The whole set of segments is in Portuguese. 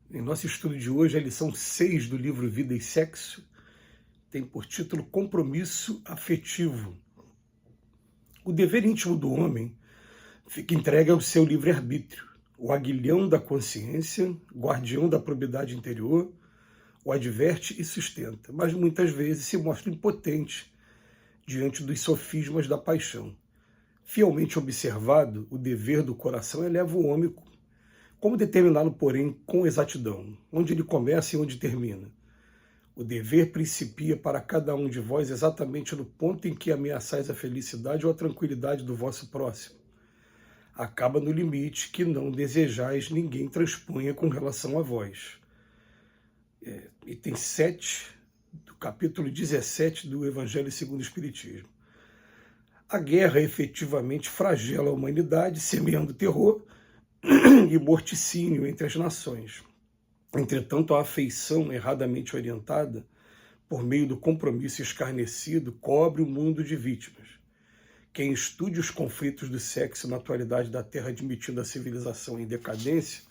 Em nosso estudo de hoje, a lição 6 do livro Vida e Sexo tem por título Compromisso Afetivo. O dever íntimo do homem fica entregue ao seu livre-arbítrio, o aguilhão da consciência, guardião da probidade interior, o adverte e sustenta, mas muitas vezes se mostra impotente diante dos sofismas da paixão. Fielmente observado, o dever do coração eleva o homem. Como determiná-lo, porém, com exatidão? Onde ele começa e onde termina? O dever principia para cada um de vós exatamente no ponto em que ameaçais a felicidade ou a tranquilidade do vosso próximo. Acaba no limite que não desejais ninguém transponha com relação a vós. Item 7 do capítulo 17 do Evangelho segundo o Espiritismo. A guerra efetivamente flagela a humanidade, semeando terror e morticínio entre as nações. Entretanto, a afeição erradamente orientada, por meio do compromisso escarnecido, cobre o mundo de vítimas. Quem estude os conflitos do sexo na atualidade da Terra, admitindo a civilização em decadência,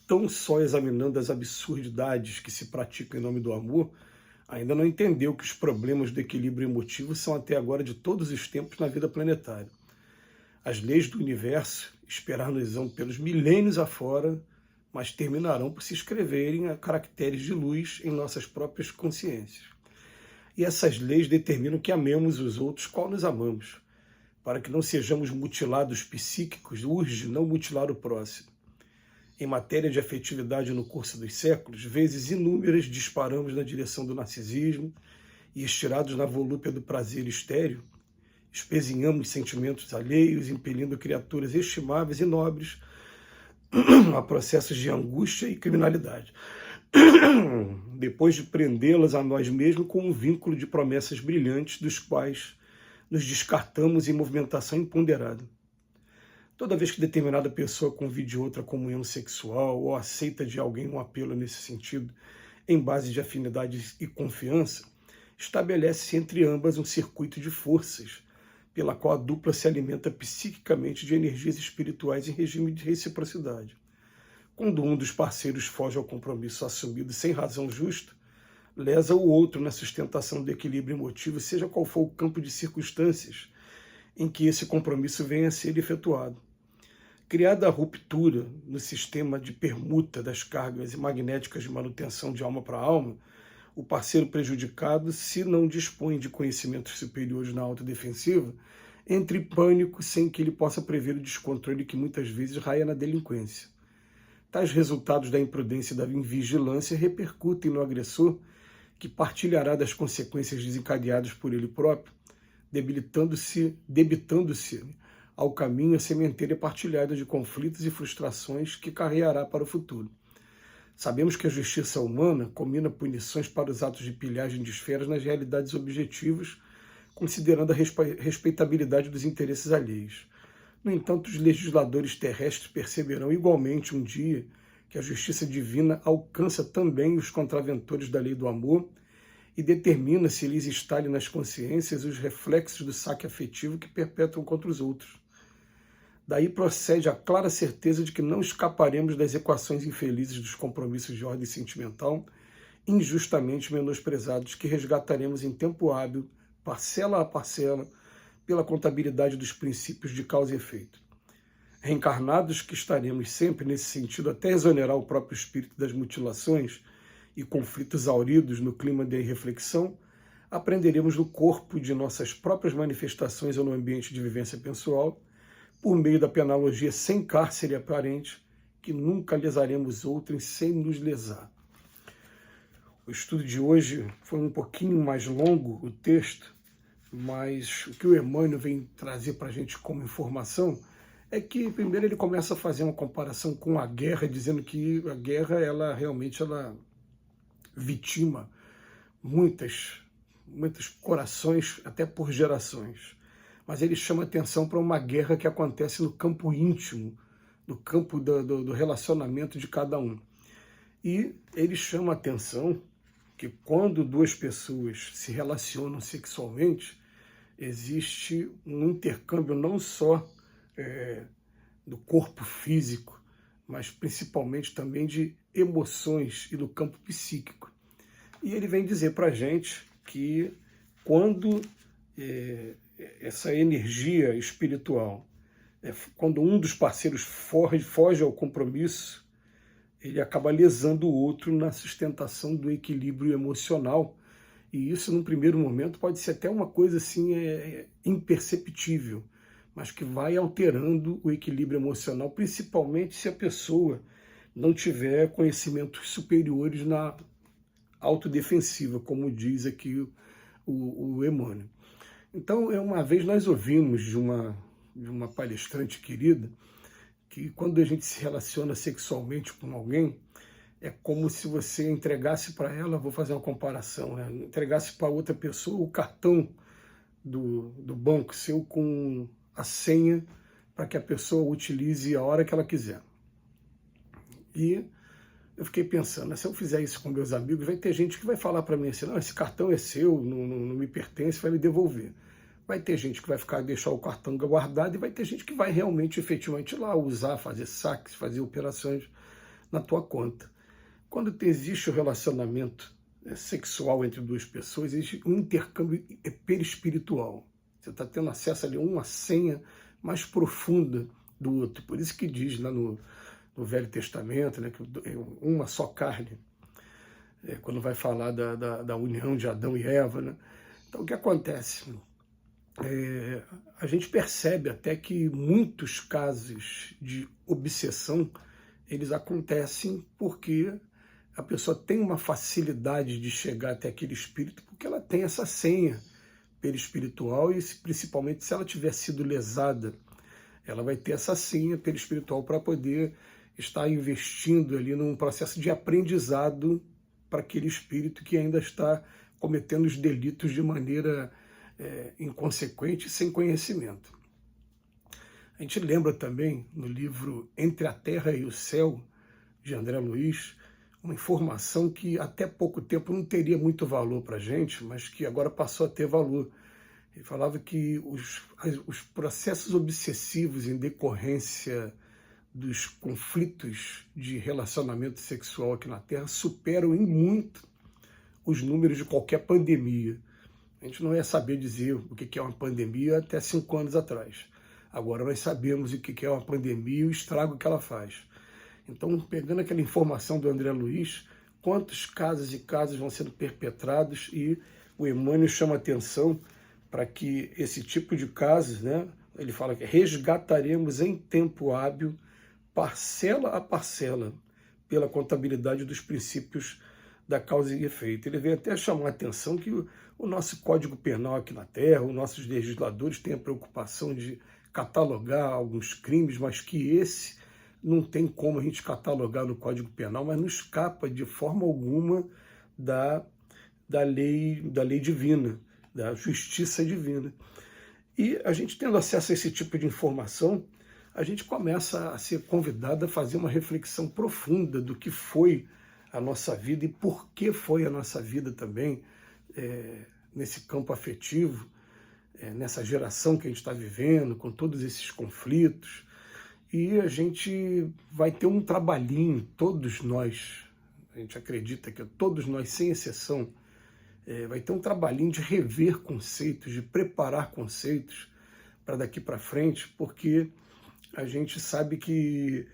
tão só examinando as absurdidades que se praticam em nome do amor, ainda não entendeu que os problemas do equilíbrio emotivo são até agora de todos os tempos na vida planetária. As leis do universo esperar-nos-ão pelos milênios afora, mas terminarão por se escreverem a caracteres de luz em nossas próprias consciências. E essas leis determinam que amemos os outros qual nos amamos. Para que não sejamos mutilados psíquicos, urge não mutilar o próximo. Em matéria de afetividade no curso dos séculos, vezes inúmeras disparamos na direção do narcisismo e, estirados na volúpia do prazer estéril, espezinhamos sentimentos alheios, impelindo criaturas estimáveis e nobres a processos de angústia e criminalidade, depois de prendê-las a nós mesmos com um vínculo de promessas brilhantes, dos quais nos descartamos em movimentação imponderada. Toda vez que determinada pessoa convide outra à comunhão sexual ou aceita de alguém um apelo nesse sentido, em base de afinidade e confiança, estabelece-se entre ambas um circuito de forças, pela qual a dupla se alimenta psiquicamente de energias espirituais em regime de reciprocidade. Quando um dos parceiros foge ao compromisso assumido sem razão justa, lesa o outro na sustentação do equilíbrio emotivo, seja qual for o campo de circunstâncias em que esse compromisso venha a ser efetuado. Criada a ruptura no sistema de permuta das cargas magnéticas de manutenção de alma para alma, o parceiro prejudicado, se não dispõe de conhecimentos superiores na autodefensiva, entra em pânico sem que ele possa prever o descontrole que muitas vezes raia na delinquência. Tais resultados da imprudência e da invigilância repercutem no agressor, que partilhará das consequências desencadeadas por ele próprio, debitando-se ao caminho a sementeira partilhada de conflitos e frustrações que carreará para o futuro. Sabemos que a justiça humana combina punições para os atos de pilhagem de esferas nas realidades objetivas, considerando a respeitabilidade dos interesses alheios. No entanto, os legisladores terrestres perceberão igualmente um dia que a justiça divina alcança também os contraventores da lei do amor e determina se lhes instalem nas consciências os reflexos do saque afetivo que perpetram contra os outros. Daí procede a clara certeza de que não escaparemos das equações infelizes dos compromissos de ordem sentimental, injustamente menosprezados, que resgataremos em tempo hábil, parcela a parcela, pela contabilidade dos princípios de causa e efeito. Reencarnados que estaremos sempre nesse sentido, até exonerar o próprio espírito das mutilações e conflitos auridos no clima de reflexão, aprenderemos no corpo de nossas próprias manifestações ou no ambiente de vivência pessoal, por meio da penalogia sem cárcere aparente, que nunca lesaremos outrem sem nos lesar. O estudo de hoje foi um pouquinho mais longo, o texto, mas o que o Emmanuel vem trazer para a gente como informação é que, primeiro, ele começa a fazer uma comparação com a guerra, dizendo que a guerra, ela realmente vitima muitos corações, até por gerações. Mas ele chama atenção para uma guerra que acontece no campo íntimo, no campo do relacionamento de cada um. E ele chama atenção que quando duas pessoas se relacionam sexualmente, existe um intercâmbio não só do corpo físico, mas principalmente também de emoções e do campo psíquico. E ele vem dizer para a gente que quando essa energia espiritual, quando um dos parceiros foge ao compromisso, ele acaba lesando o outro na sustentação do equilíbrio emocional. E isso, num primeiro momento, pode ser até uma coisa assim imperceptível, mas que vai alterando o equilíbrio emocional, principalmente se a pessoa não tiver conhecimentos superiores na autodefensiva, como diz aqui o Emmanuel. Então, uma vez nós ouvimos de uma palestrante querida que quando a gente se relaciona sexualmente com alguém, é como se você entregasse para ela, vou fazer uma comparação, né? Entregasse para outra pessoa o cartão do banco seu com a senha para que a pessoa utilize a hora que ela quiser. E eu fiquei pensando, se eu fizer isso com meus amigos, vai ter gente que vai falar para mim assim, não, esse cartão é seu, não me pertence, vai me devolver. Vai ter gente que vai deixar o cartão guardado e vai ter gente que vai realmente, efetivamente, lá usar, fazer saques, fazer operações na tua conta. Quando existe o relacionamento sexual entre duas pessoas, existe um intercâmbio perispiritual. Você está tendo acesso ali a uma senha mais profunda do outro. Por isso que diz lá no Velho Testamento, né, que é uma só carne, quando vai falar da união de Adão e Eva. Né? Então, o que acontece? A gente percebe até que muitos casos de obsessão, eles acontecem porque a pessoa tem uma facilidade de chegar até aquele espírito, porque ela tem essa senha perispiritual, e principalmente se ela tiver sido lesada, ela vai ter essa senha perispiritual para poder estar investindo ali num processo de aprendizado para aquele espírito que ainda está cometendo os delitos de maneira inconsequente e sem conhecimento. A gente lembra também no livro Entre a Terra e o Céu, de André Luiz, uma informação que até pouco tempo não teria muito valor para a gente, mas que agora passou a ter valor. Ele falava que os processos obsessivos em decorrência dos conflitos de relacionamento sexual aqui na Terra superam em muito os números de qualquer pandemia. A gente não ia saber dizer o que é uma pandemia até 5 anos atrás. Agora nós sabemos o que é uma pandemia e o estrago que ela faz. Então, pegando aquela informação do André Luiz, quantos casos e casos vão sendo perpetrados, e o Emmanuel chama atenção para que esse tipo de casos, né, ele fala que resgataremos em tempo hábil, parcela a parcela, pela contabilidade dos princípios da causa e efeito. Ele veio até chamar a atenção que o nosso Código Penal aqui na Terra, os nossos legisladores têm a preocupação de catalogar alguns crimes, mas que esse não tem como a gente catalogar no Código Penal, mas não escapa de forma alguma da lei divina, da justiça divina. E a gente tendo acesso a esse tipo de informação, a gente começa a ser convidado a fazer uma reflexão profunda do que foi a nossa vida e por que foi a nossa vida também nesse campo afetivo, nessa geração que a gente está vivendo, com todos esses conflitos. E a gente vai ter um trabalhinho, todos nós, a gente acredita que todos nós, sem exceção, vai ter um trabalhinho de rever conceitos, de preparar conceitos para daqui para frente, porque a gente sabe que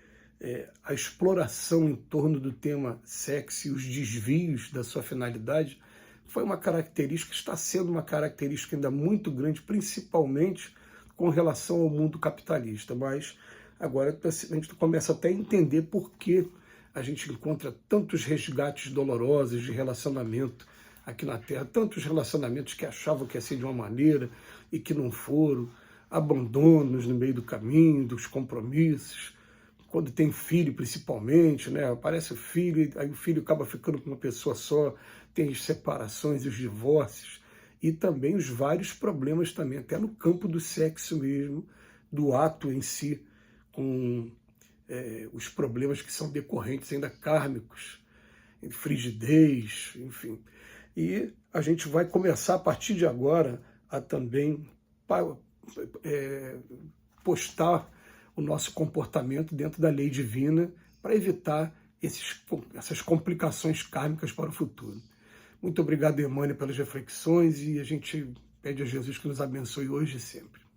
a exploração em torno do tema sexo e os desvios da sua finalidade foi uma característica, está sendo uma característica ainda muito grande, principalmente com relação ao mundo capitalista, mas agora a gente começa até a entender por que a gente encontra tantos resgates dolorosos de relacionamento aqui na Terra, tantos relacionamentos que achavam que ia ser de uma maneira e que não foram, abandonos no meio do caminho, dos compromissos, quando tem filho principalmente, né? Aparece o filho, aí o filho acaba ficando com uma pessoa só, tem as separações e os divórcios, e também os vários problemas também, até no campo do sexo mesmo, do ato em si, com os problemas que são decorrentes ainda kármicos, frigidez, enfim. E a gente vai começar a partir de agora a também postar o nosso comportamento dentro da lei divina para evitar essas complicações kármicas para o futuro. Muito obrigado, Emmanuel, pelas reflexões, e a gente pede a Jesus que nos abençoe hoje e sempre.